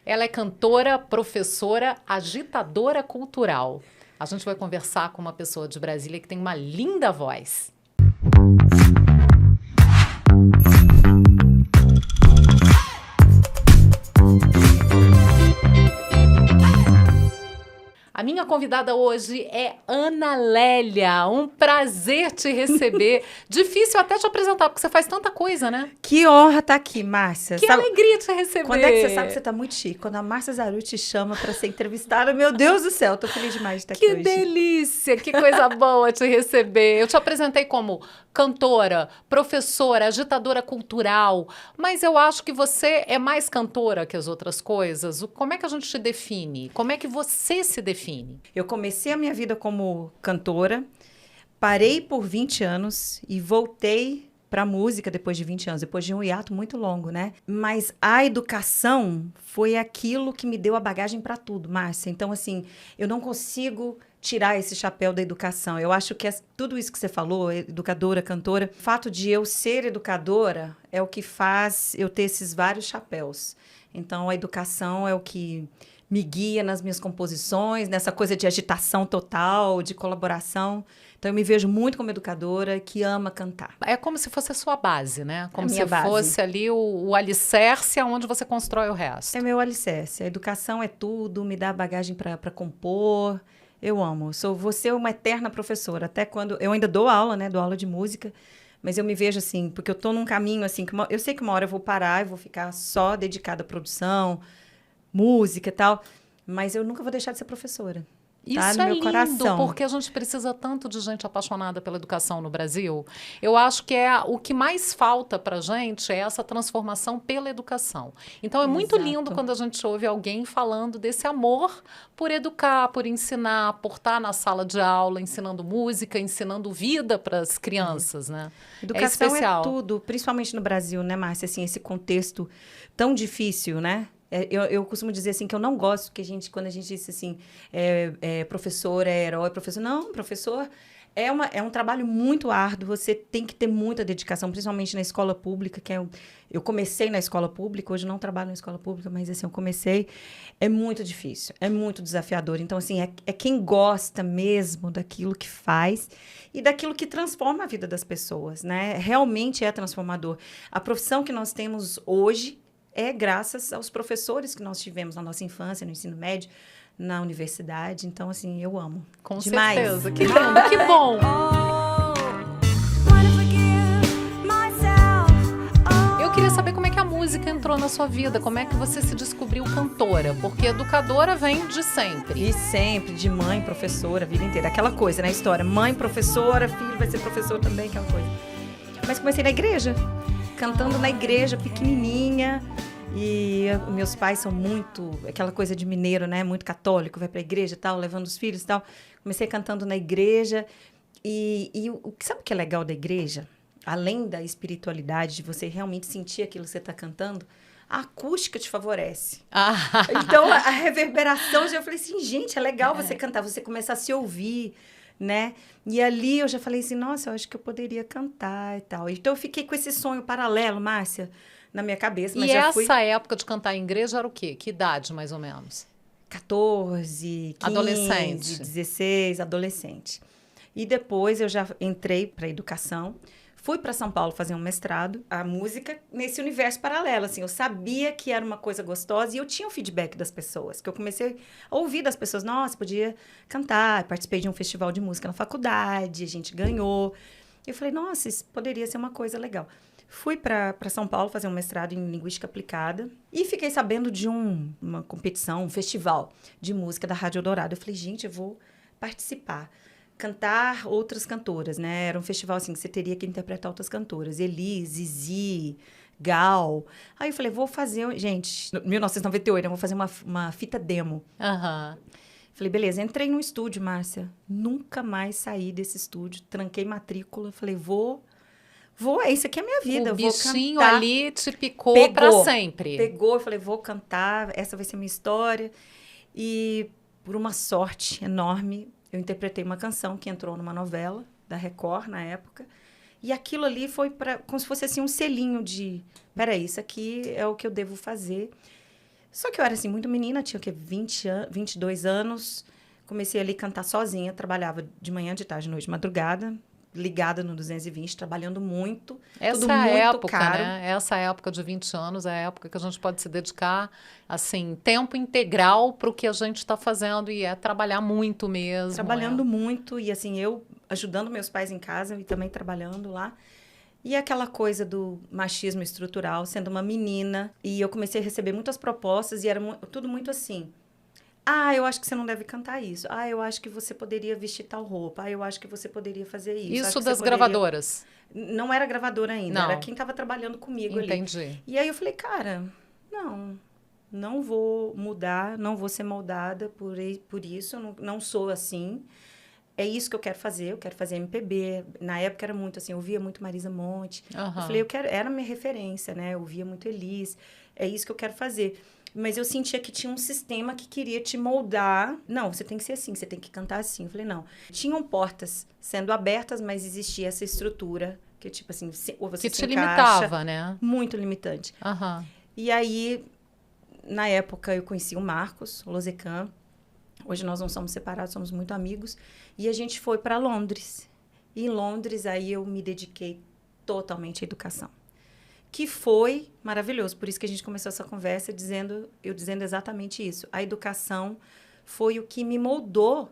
Ela é cantora, professora, agitadora cultural. A gente vai conversar com uma pessoa de Brasília que tem uma linda voz. A minha convidada hoje é Ana Lélia. Um prazer te receber. Difícil até te apresentar, porque você faz tanta coisa, né? Que honra estar aqui, Márcia. Que alegria te receber. Quando é que você sabe que você está muito chique? Quando a Márcia Zaru te chama para ser entrevistada, meu Deus do céu, tô feliz demais de estar aqui hoje. Que delícia, que coisa boa te receber. Eu te apresentei como cantora, professora, agitadora cultural, mas eu acho que você é mais cantora que as outras coisas. Como é que a gente te define? Como é que você se define? Eu comecei a minha vida como cantora, parei por 20 anos e voltei para a música depois de 20 anos, depois de um hiato muito longo, né? Mas a educação foi aquilo que me deu a bagagem para tudo, Márcia. Então, assim, eu não consigo tirar esse chapéu da educação. Eu acho que tudo isso que você falou, educadora, cantora, o fato de eu ser educadora é o que faz eu ter esses vários chapéus. Então, a educação é o que me guia nas minhas composições, nessa coisa de agitação total, de colaboração. Então, eu me vejo muito como educadora que ama cantar. É como se fosse a sua base, né? Como se base. Fosse ali o alicerce onde você constrói o resto. É meu alicerce. A educação é tudo, me dá bagagem para compor. Eu amo. Vou ser uma eterna professora. Até quando... Eu ainda dou aula, né? Dou aula de música. Mas eu me vejo assim, porque eu tô num caminho assim, eu sei que uma hora eu vou parar e vou ficar só dedicada à produção, música e tal, mas eu nunca vou deixar de ser professora. Isso tá no é meu lindo, coração. porque a gente precisa tanto de gente apaixonada pela educação no Brasil. Eu acho que o que mais falta para a gente é essa transformação pela educação. Então, é muito lindo quando a gente ouve alguém falando desse amor por educar, por ensinar, por estar na sala de aula, ensinando música, ensinando vida para as crianças, né? Educação é especial. É tudo, principalmente no Brasil, né, Márcia? Assim, esse contexto tão difícil, né? Eu costumo dizer assim que eu não gosto que quando a gente diz assim, professor é herói, professor... Não, professor é um trabalho muito árduo, você tem que ter muita dedicação, principalmente na escola pública, eu comecei na escola pública, hoje não trabalho na escola pública, mas assim, eu comecei, é muito difícil, é muito desafiador. Então, assim, é quem gosta mesmo daquilo que faz e daquilo que transforma a vida das pessoas, né? Realmente é transformador. A profissão que nós temos hoje é graças aos professores que nós tivemos na nossa infância, no ensino médio, na universidade. Então, assim, eu amo. Com demais. certeza. Que lindo, que bom. Eu queria saber como é que a música entrou na sua vida, como é que você se descobriu cantora, porque educadora vem de sempre. E sempre, de mãe, professora, a vida inteira. Aquela coisa, né? A história. Mãe, professora, filho vai ser professor também, aquela coisa. Mas comecei na igreja. Cantando na igreja, pequenininha, e meus pais são muito, aquela coisa de mineiro, né, muito católico, vai pra igreja e tal, levando os filhos e tal. Comecei cantando na igreja, sabe o que é legal da igreja? Além da espiritualidade, de você realmente sentir aquilo que você está cantando, a acústica te favorece. Então, a reverberação, eu falei assim, gente, é legal você cantar, você começar a se ouvir, né? E ali eu já falei assim, nossa, eu acho que eu poderia cantar e tal. Então eu fiquei com esse sonho paralelo, Márcia, na minha cabeça. Mas essa época de cantar em igreja era o quê? Que idade, mais ou menos? 14, 15, adolescente. 16, adolescente. E depois eu já entrei para educação. Fui para São Paulo fazer um mestrado, a música nesse universo paralelo, assim, eu sabia que era uma coisa gostosa e eu tinha o feedback das pessoas, que eu comecei a ouvir das pessoas, nossa, podia cantar, participei de um festival de música na faculdade, a gente ganhou. Eu falei, nossa, isso poderia ser uma coisa legal. Fui para São Paulo fazer um mestrado em Linguística Aplicada e fiquei sabendo de uma competição, um festival de música da Rádio Eldorado. Eu falei, gente, eu vou participar. Cantar outras cantoras, né? Era um festival assim que você teria que interpretar outras cantoras. Elis, Zizi, Gal. Aí eu falei, vou fazer... Gente, em 1998, eu vou fazer uma fita demo. Falei, beleza. Entrei no estúdio, Márcia. Nunca mais saí desse estúdio. Tranquei matrícula. Falei, vou... Isso aqui é a minha vida. O bichinho vou cantar. Ali te picou pra sempre. Pegou. Eu falei, vou cantar. Essa vai ser a minha história. E por uma sorte enorme... Eu interpretei uma canção que entrou numa novela da Record, na época. E aquilo ali foi como se fosse assim, um selinho de... Peraí, isso aqui é o que eu devo fazer. Só que eu era, assim, muito menina, tinha o quê? 22 anos. Comecei ali a cantar sozinha, trabalhava de manhã, de tarde, de noite, de madrugada, ligada no 220, trabalhando muito, tudo Essa é a muito época, caro. né? Essa época de 20 anos é a época que a gente pode se dedicar, assim, tempo integral para o que a gente está fazendo e é trabalhar muito mesmo. Trabalhando muito e, assim, eu ajudando meus pais em casa e também trabalhando lá. E aquela coisa do machismo estrutural, sendo uma menina. E eu comecei a receber muitas propostas e era tudo muito assim. Ah, eu acho que você não deve cantar isso. Ah, eu acho que você poderia vestir tal roupa. Ah, eu acho que você poderia fazer isso. Acho Isso que você das poderia... gravadoras? Não era gravadora ainda, era Não. quem estava trabalhando comigo ali. Entendi. E aí eu falei, cara, não vou mudar, não vou ser moldada por isso, não sou assim. É isso que eu quero fazer MPB. Na época era muito assim, eu ouvia muito Marisa Monte. Eu falei, era minha referência, né? Eu ouvia muito Elis. É isso que eu quero fazer. Mas eu sentia que tinha um sistema que queria te moldar. Não, você tem que ser assim, você tem que cantar assim. Eu falei, não. Tinham portas sendo abertas, mas existia essa estrutura que, tipo assim, ou você que se te encaixa, limitava, né? muito limitante. E aí, na época, eu conheci o Marcos, o Lozecan. Hoje nós não somos separados, somos muito amigos. E a gente foi para Londres. E em Londres, aí eu me dediquei totalmente à educação. Que foi maravilhoso. Por isso que a gente começou essa conversa eu dizendo exatamente isso. A educação foi o que me moldou.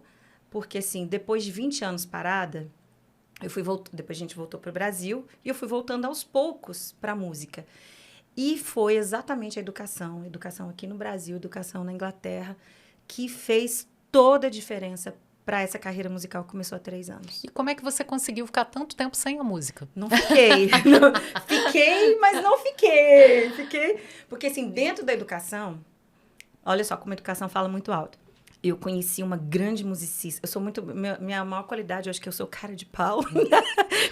Porque, assim, depois de 20 anos parada, depois a gente voltou para o Brasil e eu fui voltando aos poucos para a música. E foi exatamente a educação aqui no Brasil, educação na Inglaterra, que fez toda a diferença para essa carreira musical que começou há 3 anos. E como é que você conseguiu ficar tanto tempo sem a música? Não fiquei. Fiquei, mas não fiquei. Porque, assim, dentro da educação, olha só como a educação fala muito alto. Eu conheci uma grande musicista. Eu sou muito... Minha maior qualidade, eu acho que eu sou cara de pau.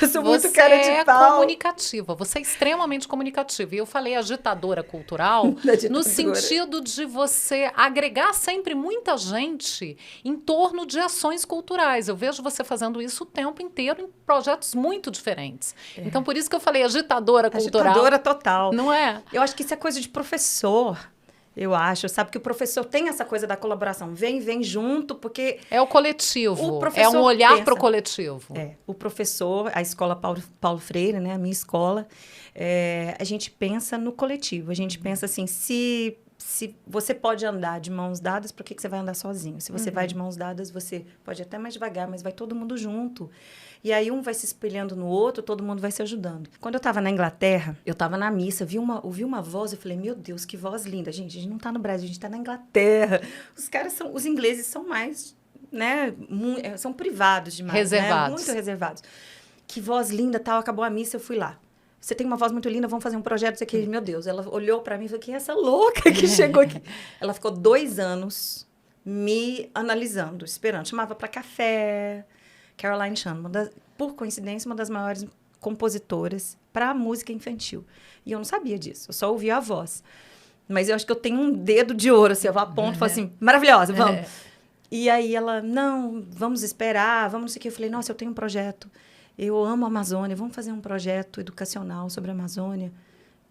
Eu sou muito cara de pau. Você é comunicativa. Você é extremamente comunicativa. E eu falei agitadora cultural no sentido de você agregar sempre muita gente em torno de ações culturais. Eu vejo você fazendo isso o tempo inteiro em projetos muito diferentes. É. Então, por isso que eu falei agitadora cultural. Agitadora total. Não é? Eu acho que isso é coisa de professor. Eu acho, sabe, que o professor tem essa coisa da colaboração. Vem junto, porque... É o coletivo, é um olhar para o coletivo. O professor, a escola Paulo Freire, né, a minha escola, a gente pensa no coletivo. A gente pensa assim, se você pode andar de mãos dadas, por que você vai andar sozinho? Se você vai de mãos dadas, você pode até mais devagar, mas vai todo mundo junto. E aí um vai se espelhando no outro, todo mundo vai se ajudando. Quando eu estava na Inglaterra, eu estava na missa, ouvi uma voz, eu falei, meu Deus, que voz linda. Gente, a gente não está no Brasil, a gente está na Inglaterra. Os ingleses são mais, né, são privados demais. Reservados. Né? Muito reservados. Que voz linda, tal, acabou a missa, eu fui lá. Você tem uma voz muito linda, vamos fazer um projeto, isso aqui. Meu Deus, ela olhou para mim e falou, quem é essa louca que chegou aqui? Ela ficou 2 anos me analisando, esperando. Chamava para café... Caroline Chan, por coincidência, uma das maiores compositoras para música infantil. E eu não sabia disso, eu só ouvia a voz. Mas eu acho que eu tenho um dedo de ouro, assim, eu aponto e falo assim, maravilhosa, vamos. E aí ela, não, vamos esperar, vamos não sei o quê. Eu falei, nossa, eu tenho um projeto, eu amo a Amazônia, vamos fazer um projeto educacional sobre a Amazônia.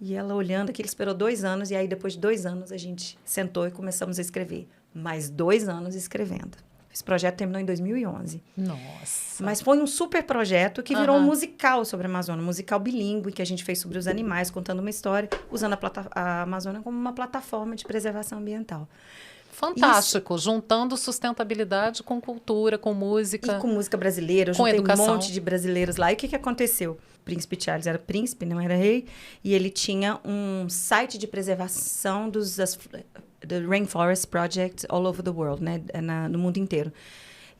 E ela olhando aqui, ele esperou 2 anos, e aí depois de 2 anos a gente sentou e começamos a escrever. Mais 2 anos escrevendo. Esse projeto terminou em 2011. Nossa! Mas foi um super projeto que virou um musical sobre a Amazônia, um musical bilíngue que a gente fez sobre os animais, contando uma história, usando a Amazônia como uma plataforma de preservação ambiental. Fantástico, juntando sustentabilidade com cultura, com música. E com música brasileira, eu juntei educação. Um monte de brasileiros lá. E o que aconteceu? O príncipe Charles era príncipe, não era rei, e ele tinha um site de preservação The Rainforest Project all over the world, né? No mundo inteiro.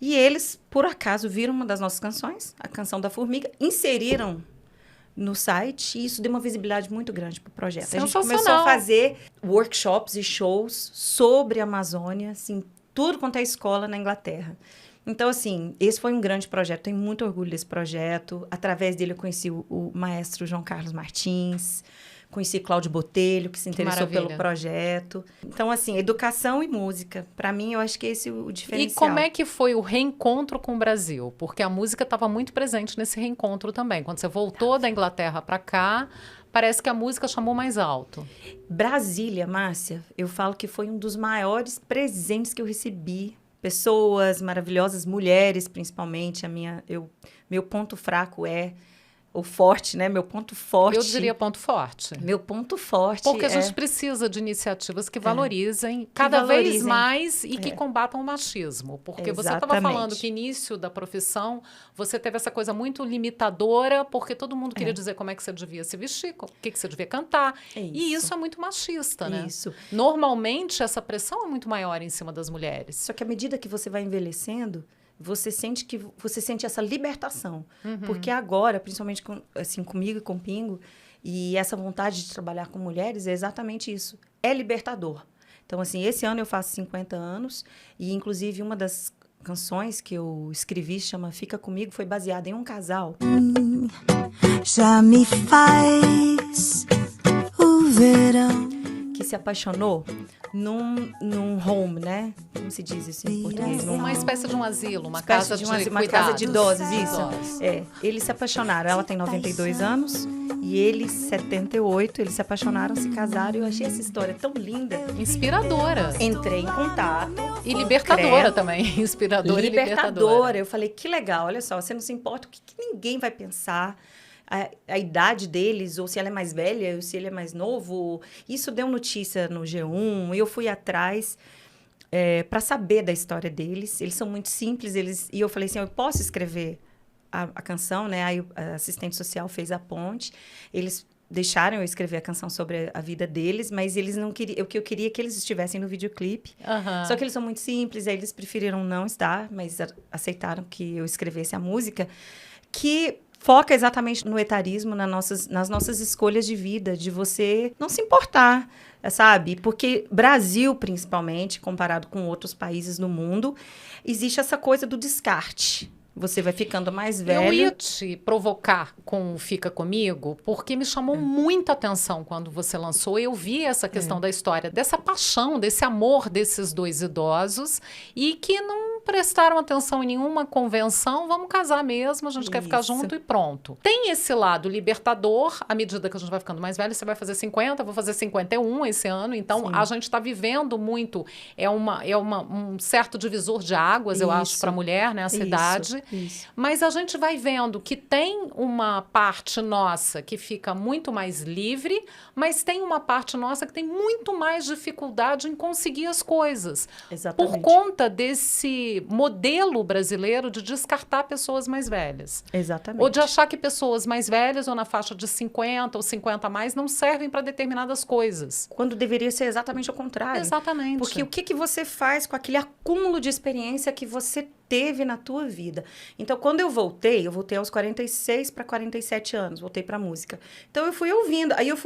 E eles, por acaso, viram uma das nossas canções, a canção da formiga, inseriram no site e isso deu uma visibilidade muito grande para o projeto. A gente começou a fazer workshops e shows sobre a Amazônia, assim, tudo quanto é escola na Inglaterra. Então, assim, esse foi um grande projeto. Tenho muito orgulho desse projeto. Através dele, eu conheci o maestro João Carlos Martins, conheci Cláudio Botelho, que se interessou pelo projeto. Então, assim, educação e música. Para mim, eu acho que esse é o diferencial. E como é que foi o reencontro com o Brasil? Porque a música estava muito presente nesse reencontro também. Quando você voltou da Inglaterra para cá, parece que a música chamou mais alto. Brasília, Márcia, eu falo que foi um dos maiores presentes que eu recebi. Pessoas maravilhosas, mulheres principalmente. Meu ponto fraco é o forte, né? Meu ponto forte. Eu diria ponto forte. Meu ponto forte. Porque a gente precisa de iniciativas que valorizem cada vez mais e que combatam o machismo. Porque você estava falando que início da profissão, você teve essa coisa muito limitadora, porque todo mundo queria dizer como é que você devia se vestir, o que você devia cantar. E isso é muito machista, né? Isso. Normalmente, essa pressão é muito maior em cima das mulheres. Só que à medida que você vai envelhecendo, você sente essa libertação. Porque agora, principalmente comigo e com o Pingo, e essa vontade de trabalhar com mulheres é exatamente isso. É libertador. Então, assim, esse ano eu faço 50 anos e, inclusive, uma das canções que eu escrevi, chama Fica Comigo, foi baseada em um casal. Já me faz o verão. Que se apaixonou num home, né? Como se diz isso em português? Uma espécie de um asilo, uma casa de idosos, isso. Eles se apaixonaram. Ela tem 92 anos e ele 78. Eles se apaixonaram, se casaram. Eu achei essa história tão linda. Inspiradora. Entrei em contato. E libertadora também. Inspiradora e libertadora. Eu falei, que legal. Olha só, você não se importa o que ninguém vai pensar. A idade deles, ou se ela é mais velha, ou se ele é mais novo. Isso deu notícia no G1, e eu fui atrás para saber da história deles. Eles são muito simples, e eu falei assim, eu posso escrever a canção, né? Aí a assistente social fez a ponte, eles deixaram eu escrever a canção sobre a vida deles, mas eles não queriam, o que eu queria é que eles estivessem no videoclipe. Só que eles são muito simples, aí eles preferiram não estar, mas aceitaram que eu escrevesse a música, que foca exatamente no etarismo, nas nossas escolhas de vida, de você não se importar, sabe? Porque Brasil, principalmente, comparado com outros países no mundo, existe essa coisa do descarte. Você vai ficando mais velho. Eu ia te provocar com Fica Comigo, porque me chamou muita atenção quando você lançou. Eu vi essa questão da história, dessa paixão, desse amor desses dois idosos, e que não prestaram atenção em nenhuma convenção, vamos casar mesmo, a gente quer ficar junto e pronto. Tem esse lado libertador, à medida que a gente vai ficando mais velho, você vai fazer 50, eu vou fazer 51 esse ano, então a gente está vivendo muito, um certo divisor de águas, eu acho, para a mulher, né, essa idade. Mas a gente vai vendo que tem uma parte nossa que fica muito mais livre, mas tem uma parte nossa que tem muito mais dificuldade em conseguir as coisas. Exatamente. Por conta desse modelo brasileiro de descartar pessoas mais velhas. Exatamente. Ou de achar que pessoas mais velhas, ou na faixa de 50 ou 50 a mais, não servem para determinadas coisas. Quando deveria ser exatamente o contrário. Exatamente. Porque o que você faz com aquele acúmulo de experiência que você teve na tua vida? Então, quando eu voltei aos 46 para 47 anos, voltei para música. Então, eu fui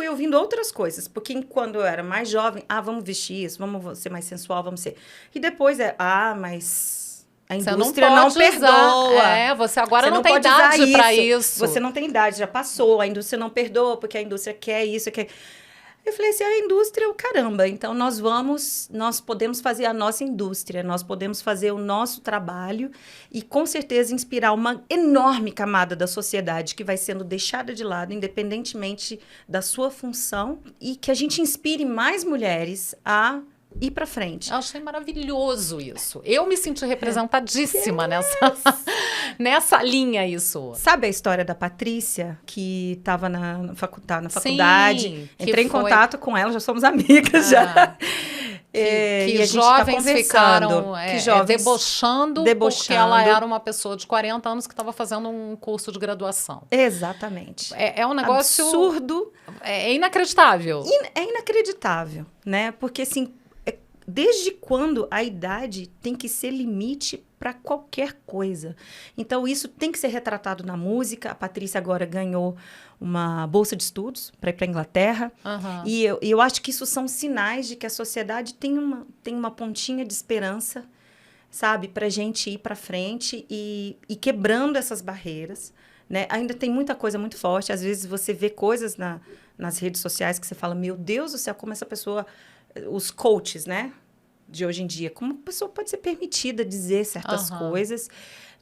ouvindo outras coisas, porque quando eu era mais jovem, vamos vestir isso, vamos ser mais sensual, vamos ser. E depois mas a indústria não perdoa. Você agora não tem idade para isso. Você não tem idade, já passou, a indústria não perdoa, porque a indústria quer isso, quer... Eu falei assim, a indústria é o caramba, então nós podemos fazer a nossa indústria, nós podemos fazer o nosso trabalho e com certeza inspirar uma enorme camada da sociedade que vai sendo deixada de lado, independentemente da sua função, e que a gente inspire mais mulheres a ir para frente. Eu achei maravilhoso isso. Eu me senti representadíssima nessa linha, isso. Sabe a história da Patrícia, que estava na faculdade? Sim, entrei em contato com ela, já somos amigas já. Que a jovens ficaram debochando porque ela era uma pessoa de 40 anos que estava fazendo um curso de graduação. Exatamente. É um negócio... absurdo. É inacreditável. É inacreditável, né? Porque, assim, desde quando a idade tem que ser limite para qualquer coisa? Então, isso tem que ser retratado na música. A Patrícia agora ganhou uma bolsa de estudos para ir para a Inglaterra. E eu acho que isso são sinais de que a sociedade tem uma pontinha de esperança, sabe? Para a gente ir para frente e quebrando essas barreiras, né? Ainda tem muita coisa muito forte. Às vezes, você vê coisas nas redes sociais que você fala, meu Deus do céu, como essa pessoa... Os coaches, né, de hoje em dia, como a pessoa pode ser permitida dizer certas coisas,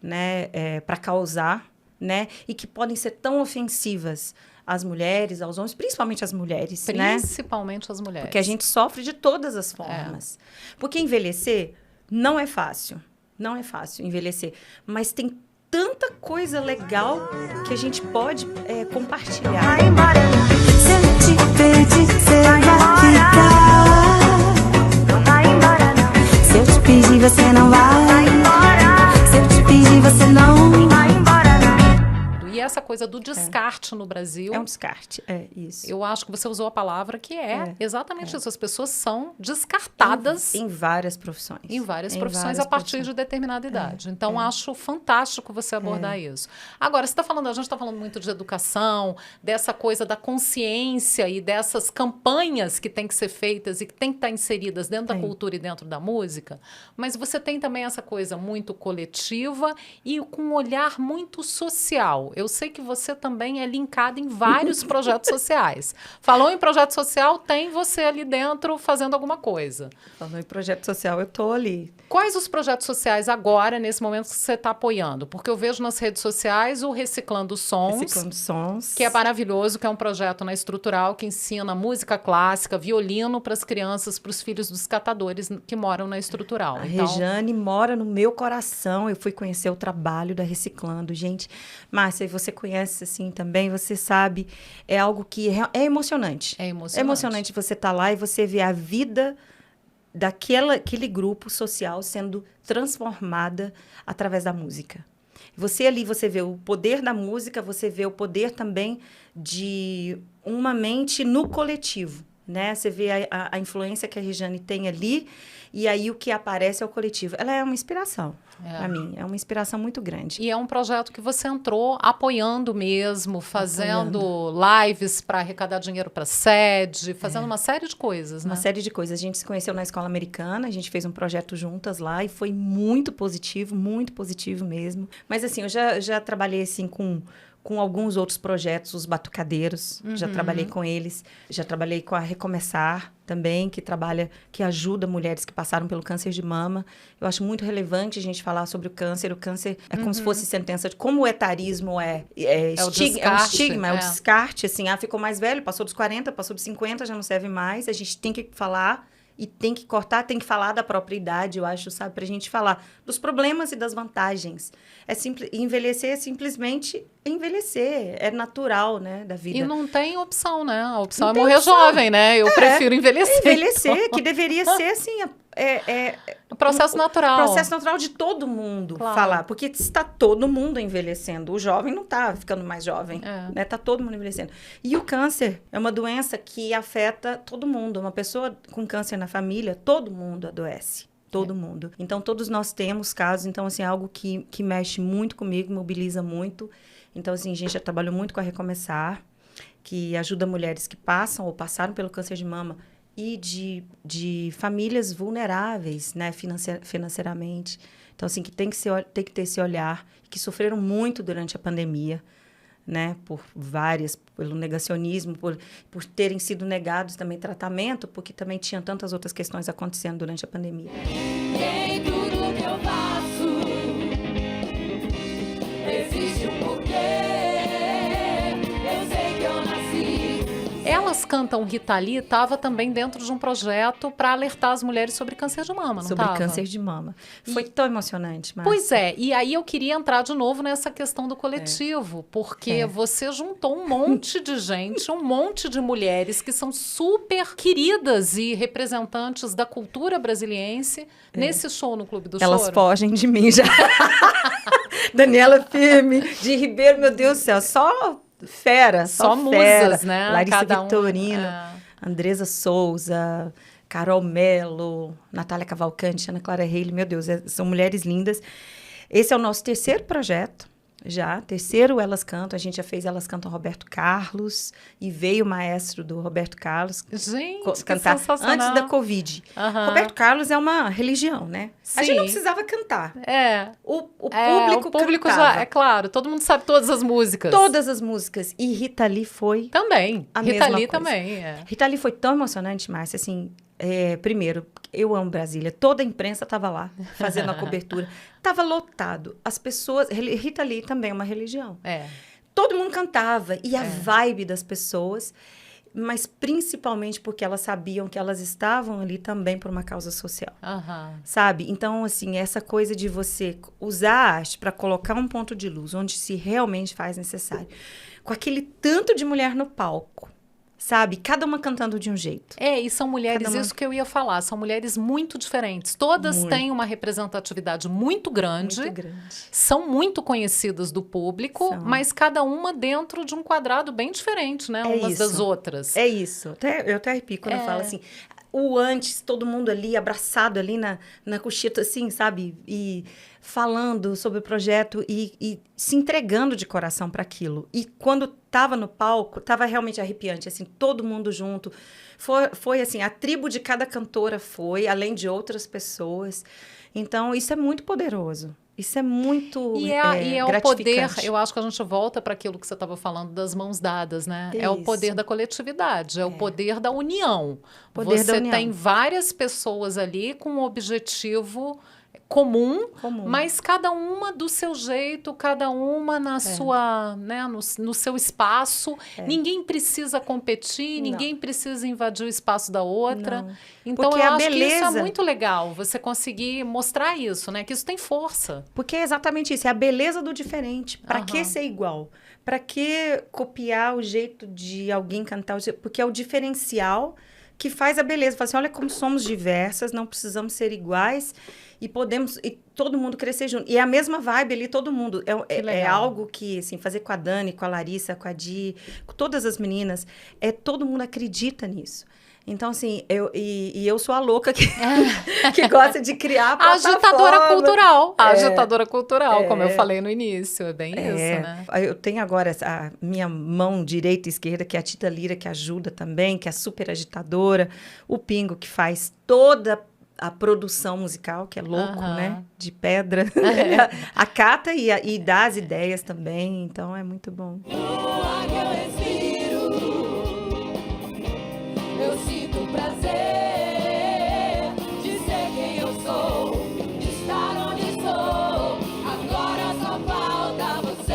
né, para causar, né, e que podem ser tão ofensivas às mulheres, aos homens, principalmente às mulheres, né? Principalmente as mulheres. Porque a gente sofre de todas as formas. Porque envelhecer não é fácil. Não é fácil envelhecer. Mas tem tanta coisa legal que a gente pode compartilhar. Vai embora, se eu te pedir, você vai ficar. Não vai embora, não. Se eu te pedir, você não vai embora. Se eu te pedir, você não vai embora, não. E essa coisa do descarte no Brasil... É um descarte, isso. Eu acho que você usou a palavra que exatamente isso. As pessoas são descartadas... Em várias profissões. Em várias profissões a partir de determinada idade. Então, acho fantástico você abordar isso. Agora, você está falando, a gente está falando muito de educação, dessa coisa da consciência e dessas campanhas que têm que ser feitas e que têm que estar inseridas dentro da cultura e dentro da música, mas você tem também essa coisa muito coletiva e com um olhar muito social. Eu sei que você também é linkada em vários projetos sociais. Falou em projeto social, tem você ali dentro fazendo alguma coisa. Falou em projeto social, eu tô ali. Quais os projetos sociais agora, nesse momento, que você está apoiando? Porque eu vejo nas redes sociais o Reciclando Sons. Reciclando Sons. Que é maravilhoso, que é um projeto na Estrutural que ensina música clássica, violino para as crianças, para os filhos dos catadores que moram na Estrutural. A Rejane mora no meu coração. Eu fui conhecer o trabalho da Reciclando. Gente, Márcia, você conhece assim também, você sabe, é algo que é emocionante. É emocionante. É emocionante você estar lá e você ver a vida daquele grupo social sendo transformada através da música. Você ali, você vê o poder da música, você vê o poder também de uma mente no coletivo, né? Você vê a influência que a Rejane tem ali e aí o que aparece é o coletivo. Ela é uma inspiração para mim, é uma inspiração muito grande. E é um projeto que você entrou apoiando mesmo, fazendo lives para arrecadar dinheiro para sede, fazendo uma série de coisas, né? Uma série de coisas. A gente se conheceu na escola americana, a gente fez um projeto juntas lá e foi muito positivo mesmo. Mas assim, eu já trabalhei assim com alguns outros projetos, os Batucadeiros, já trabalhei com eles, já trabalhei com a Recomeçar também, que ajuda mulheres que passaram pelo câncer de mama. Eu acho muito relevante a gente falar sobre o câncer. O câncer é como se fosse sentença de como o etarismo é um estigma, é o descarte, assim, ficou mais velho, passou dos 40, passou dos 50, já não serve mais, a gente tem que falar e tem que cortar, tem que falar da própria idade, eu acho, sabe? Pra gente falar dos problemas e das vantagens. Envelhecer é simplesmente envelhecer. É natural, né, da vida. E não tem opção, né? A opção é morrer jovem, né? Eu prefiro envelhecer. Envelhecer, então. Que deveria ser, assim... O processo natural. O processo natural de todo mundo falar. Porque está todo mundo envelhecendo. O jovem não está ficando mais jovem. Né? Está todo mundo envelhecendo. E o câncer é uma doença que afeta todo mundo. Uma pessoa com câncer na família, todo mundo adoece. Todo mundo. Então, todos nós temos casos. Então, assim, é algo que mexe muito comigo, mobiliza muito. Então, assim, a gente já trabalhou muito com a Recomeçar, que ajuda mulheres que passam ou passaram pelo câncer de mama e de famílias vulneráveis, né, financeiramente. Então, assim, que tem que ter esse olhar, que sofreram muito durante a pandemia, né, pelo negacionismo, por terem sido negados também tratamento, porque também tinha tantas outras questões acontecendo durante a pandemia. Em tudo que eu faço, existe um porquê. Eu sei que eu nasci. Elas Cantam Rita Lee estava também dentro de um projeto para alertar as mulheres sobre câncer de mama, não estava? Sobre câncer de mama. Foi tão emocionante, Márcia. Pois é, e aí eu queria entrar de novo nessa questão do coletivo, porque você juntou um monte de gente, um monte de mulheres que são super queridas e representantes da cultura brasiliense nesse show no Clube do Choro. Elas fogem de mim já. Daniela Firme, de Ribeiro, meu Deus do céu, só fera, só fera. Musas, né? Larissa Vitorino, Andresa Souza, Carol Mello, Natália Cavalcante, Ana Clara Reile, meu Deus, são mulheres lindas. Esse é o nosso terceiro projeto, terceiro Elas Cantam. A gente já fez Elas Cantam Roberto Carlos e veio o maestro do Roberto Carlos cantar antes da Covid. Roberto Carlos é uma religião, né? Sim. A gente não precisava cantar. O público já, é claro, todo mundo sabe todas as músicas. Todas as músicas. E Rita Lee foi também. A Rita mesma Lee coisa. também, Rita Lee foi tão emocionante, Márcia, assim... primeiro, eu amo Brasília. Toda a imprensa estava lá, fazendo a cobertura. Estava lotado. As pessoas... Rita Lee também é uma religião. todo mundo cantava. E a vibe das pessoas, mas principalmente porque elas sabiam que elas estavam ali também por uma causa social. Aham. Sabe? Então, assim, essa coisa de você usar a arte para colocar um ponto de luz onde se realmente faz necessário. Com aquele tanto de mulher no palco, sabe? Cada uma cantando de um jeito. E são mulheres, Cada uma- isso que eu ia falar, são mulheres muito diferentes. Todas Muito. têm uma representatividade muito grande. Muito grande. São muito conhecidas do público, São. mas cada uma dentro de um quadrado bem diferente, né? É Umas das isso. outras. É isso. Eu até arrepio quando eu falo assim. O antes, todo mundo ali, abraçado ali na cochita, assim, sabe? E falando sobre o projeto e se entregando de coração para aquilo. E quando tava no palco, tava realmente arrepiante, assim, todo mundo junto. Foi assim, a tribo de cada cantora foi, além de outras pessoas. Então, isso é muito poderoso. Isso é muito E é o poder, gratificante. eu acho que a gente volta para aquilo que você estava falando das mãos dadas, né? É o Isso. poder da coletividade, é o poder da união. Poder Você da união. tem várias pessoas ali com um objetivo comum, mas cada uma do seu jeito, cada uma na sua, né, no seu espaço. Ninguém precisa competir, Não. ninguém precisa invadir o espaço da outra. Não. Então Porque eu a acho que isso é beleza- muito legal, você conseguir mostrar isso, né? Que isso tem força. Porque é exatamente isso, é a beleza do diferente. Para que Aham. ser igual? Para que copiar o jeito de alguém cantar? Porque é o diferencial que faz a beleza. Fala assim, olha como somos diversas, não precisamos ser iguais e podemos e todo mundo crescer junto. E é a mesma vibe ali, todo mundo. É legal. algo que, assim, fazer com a Dani, com a Larissa, com a Di, com todas as meninas, todo mundo acredita nisso. Então, assim, eu sou a louca que gosta de criar A agitadora plataforma. cultural. A agitadora cultural, como eu falei no início. É bem isso, né? Eu tenho agora a minha mão direita e esquerda, que é a Tita Lira, que ajuda também, que é super agitadora. O Pingo, que faz toda a produção musical, que é louco, Aham. né? De pedra. Acata e dá as ideias também. Então, é muito bom. No ar que eu respiro, eu sinto prazer de ser quem eu sou, de estar onde estou. Agora só falta você.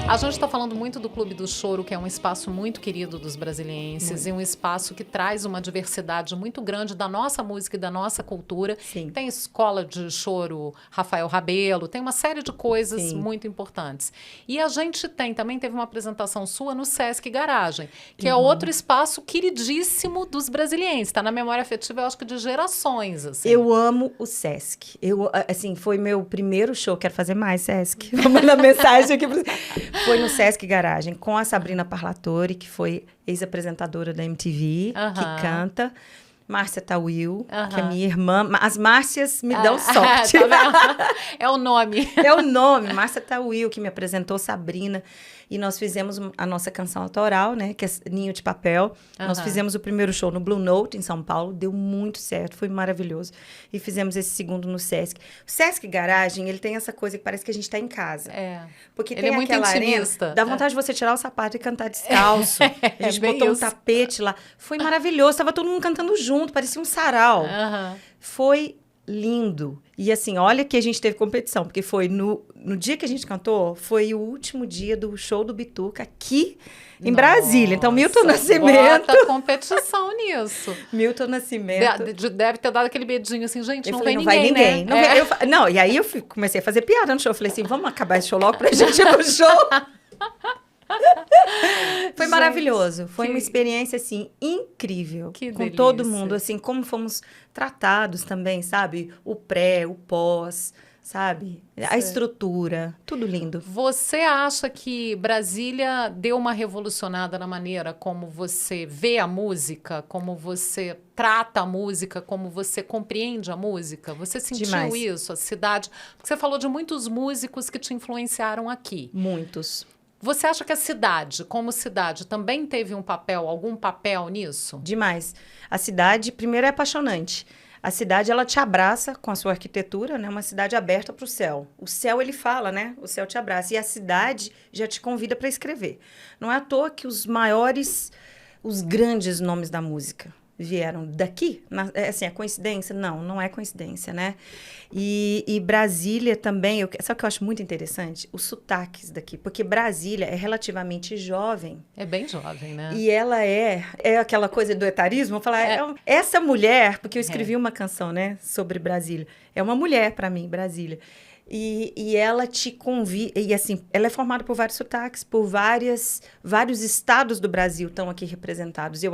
A gente está falando muito do Clube do Choro, que é um espaço muito querido dos brasilienses e um espaço que traz uma diversidade muito grande da nossa música e da nossa cultura. Sim. Tem escola de choro Rafael Rabelo, tem uma série de coisas Sim. muito importantes. E a gente também teve uma apresentação sua no Sesc Garagem, que é outro espaço queridíssimo dos brasilienses. Está na memória afetiva, eu acho que de gerações. Assim. Eu amo o Sesc. Assim, foi meu primeiro show. Quero fazer mais, Sesc. Vou mandar mensagem aqui pra você. Foi no Sesc Garagem, com a Sabrina Parlatore, que foi ex-apresentadora da MTV, Aham. que canta. Márcia Tawil, que é Aham. minha irmã. As Márcias me dão sorte. Tá vendo? É o nome. É o nome, Márcia Tawil, que me apresentou Sabrina. E nós fizemos a nossa canção autoral, né? Que é Ninho de Papel. Nós Aham. fizemos o primeiro show no Blue Note, em São Paulo. Deu muito certo, foi maravilhoso. E fizemos esse segundo no Sesc. O Sesc Garagem, ele tem essa coisa que parece que a gente está em casa. É. Porque Ele tem é muito aquela intimista. arena, dá vontade de você tirar o sapato e cantar descalço. A gente bem botou um isso. tapete lá. Foi maravilhoso, tava todo mundo cantando junto, parecia um sarau. Aham. Foi lindo. E assim, olha que a gente teve competição, porque foi no dia que a gente cantou, foi o último dia do show do Bituca aqui em Brasília. Então, Milton Nossa, Nascimento. bota competição nisso. Milton Nascimento. Deve ter dado aquele bedinho assim, gente, Eu não falei, vem não vai ninguém, ninguém. né? Não, É. e aí eu comecei a fazer piada no show. Eu falei assim, vamos acabar esse show logo pra gente ir pro show. Foi Gente, maravilhoso. Foi que- uma experiência, assim, incrível. Que com todo delícia. mundo, assim, como fomos tratados também, sabe? O pré, o pós, sabe? A estrutura, tudo lindo. Você acha que Brasília deu uma revolucionada na maneira como você vê a música, como você trata a música, como você compreende a música? Você sentiu Demais. isso, a cidade? Porque você falou de muitos músicos que te influenciaram aqui. Muitos. Você acha que a cidade, como cidade, também teve algum papel nisso? Demais. A cidade, primeiro, é apaixonante. A cidade, ela te abraça com a sua arquitetura, né? Uma cidade aberta para o céu. O céu, ele fala, né? O céu te abraça. E a cidade já te convida para escrever. Não é à toa que os grandes nomes da música vieram daqui. Assim, é coincidência? Não, não é coincidência, né? E Brasília também, sabe o que eu acho muito interessante? Os sotaques daqui, porque Brasília é relativamente jovem. É bem jovem, né? E ela é aquela coisa do etarismo, vou falar, essa mulher, porque eu escrevi uma canção, né, sobre Brasília. É uma mulher para mim, Brasília. E ela te convida, e assim, ela é formada por vários sotaques, por vários estados do Brasil estão aqui representados. Eu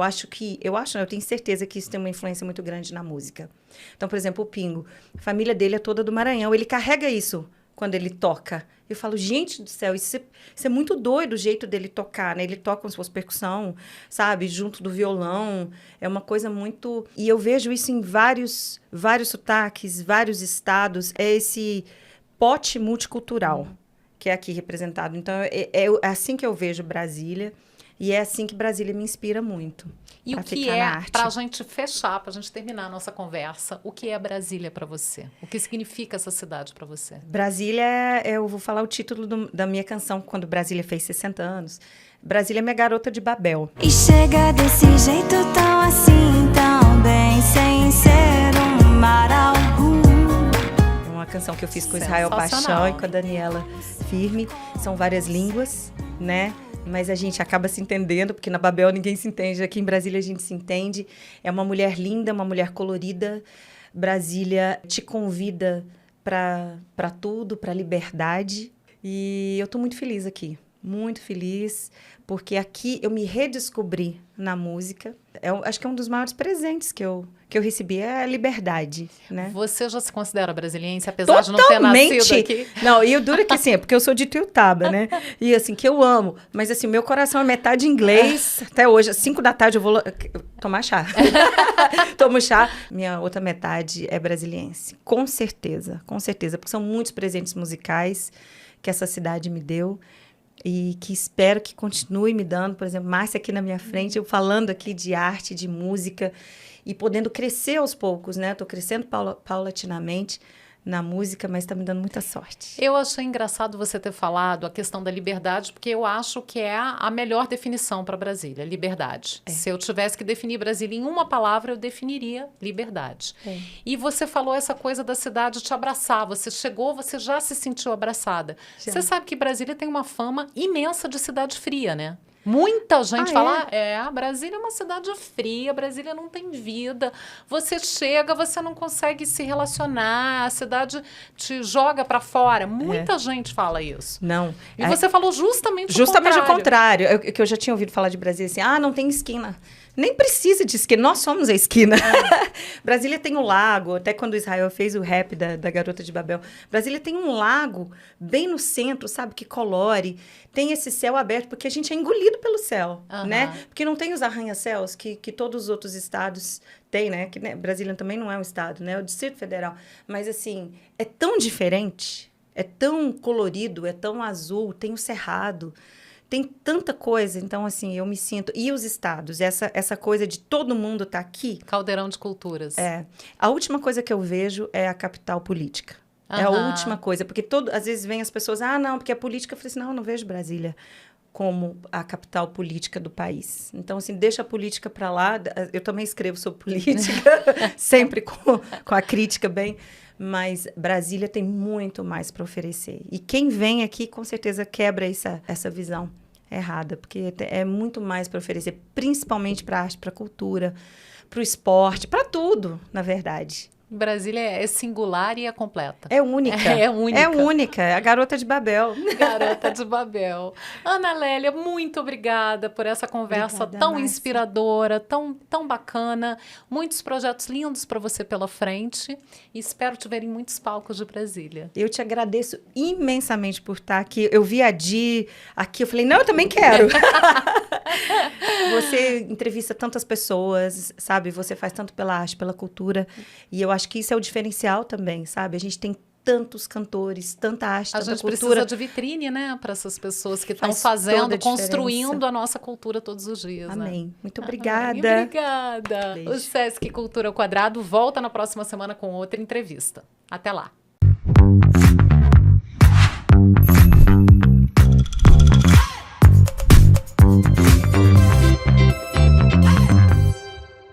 tenho certeza que isso tem uma influência muito grande na música. Então, por exemplo, o Pingo, a família dele é toda do Maranhão, ele carrega isso quando ele toca. Eu falo, gente do céu, isso é muito doido o jeito dele tocar, né? Ele toca como se fosse percussão, sabe? Junto do violão. É uma coisa muito... E eu vejo isso em vários sotaques, vários estados. É esse pote multicultural que é aqui representado. Então, é assim que eu vejo Brasília. E é assim que Brasília me inspira muito. E o que é, para a gente fechar, para a gente terminar a nossa conversa, o que é Brasília para você? O que significa essa cidade para você? Brasília, eu vou falar o título da minha canção, quando Brasília fez 60 anos. Brasília é minha garota de Babel. E chega desse jeito tão assim, tão bem, sem ser um mar algum. É uma canção que eu fiz com o Israel Paixão e com a Daniela Firme. São várias línguas, né? Mas a gente acaba se entendendo, porque na Babel ninguém se entende. Aqui em Brasília a gente se entende. É uma mulher linda, uma mulher colorida. Brasília te convida para tudo, para liberdade. E eu estou muito feliz aqui. Muito feliz, porque aqui eu me redescobri na música. Acho que é um dos maiores presentes que eu recebi, é a liberdade, né? Você já se considera brasiliense, apesar de não ter nascido aqui? Não, e o duro é que assim, é porque eu sou de Tuiutaba, né? E assim, que eu amo. Mas assim, meu coração é metade inglês. Até hoje, às 5 da tarde, eu vou tomar chá. Tomo chá. Minha outra metade é brasiliense. Com certeza, porque são muitos presentes musicais que essa cidade me deu. E que espero que continue me dando, por exemplo, Márcia aqui na minha frente, eu falando aqui de arte, de música, e podendo crescer aos poucos, né? Estou crescendo paulatinamente na música, mas está me dando muita sorte. Eu achei engraçado você ter falado a questão da liberdade, porque eu acho que é a melhor definição para Brasília, liberdade. Se eu tivesse que definir Brasília em uma palavra, eu definiria liberdade. E você falou essa coisa da cidade te abraçar. Você chegou, você já se sentiu abraçada. Já. Você sabe que Brasília tem uma fama imensa de cidade fria, né? Muita gente fala, Brasília é uma cidade fria, Brasília não tem vida. Você chega, você não consegue se relacionar, a cidade te joga para fora. Muita gente fala isso. Não. E você falou justamente o contrário. Que eu já tinha ouvido falar de Brasília assim, não tem esquina. Nem precisa de esquina, nós somos a esquina. Brasília tem um lago, até quando o Israel fez o rap da Garota de Babel. Brasília tem um lago bem no centro, sabe, que colore. Tem esse céu aberto, porque a gente é engolido pelo céu, né? Porque não tem os arranha-céus que todos os outros estados têm, né? Que, né? Brasília também não é um estado, né? É o Distrito Federal. Mas, assim, é tão diferente, é tão colorido, é tão azul, tem o Cerrado. Tem tanta coisa, então, assim, eu me sinto... E os estados, essa coisa de todo mundo estar aqui... Caldeirão de culturas. A última coisa que eu vejo é a capital política. É a última coisa, porque às vezes vem as pessoas... não, porque a política... Eu falei assim, não, eu não vejo Brasília como a capital política do país. Então, assim, deixa a política para lá. Eu também escrevo sobre política, sempre com a crítica bem... Mas Brasília tem muito mais para oferecer. E quem vem aqui, com certeza, quebra essa visão errada, porque é muito mais para oferecer, principalmente para a arte, para a cultura, para o esporte, para tudo, na verdade. Brasília é singular e é completa. É única. É única. É única. É a Garota de Babel. Garota de Babel. Ana Lélia, muito obrigada por essa conversa tão inspiradora, tão bacana. Muitos projetos lindos para você pela frente. E espero te ver em muitos palcos de Brasília. Eu te agradeço imensamente por estar aqui. Eu vi a Di aqui, eu falei, não, eu também quero. Você entrevista tantas pessoas, sabe? Você faz tanto pela arte, pela cultura. E eu acho que isso é o diferencial também, sabe? A gente tem tantos cantores, tanta arte, tanta cultura. A gente precisa de vitrine, né? Para essas pessoas que estão fazendo, construindo a nossa cultura todos os dias. Amém. Né? Muito obrigada. Obrigada. Beijo. O Sesc Cultura ao Quadrado volta na próxima semana com outra entrevista. Até lá.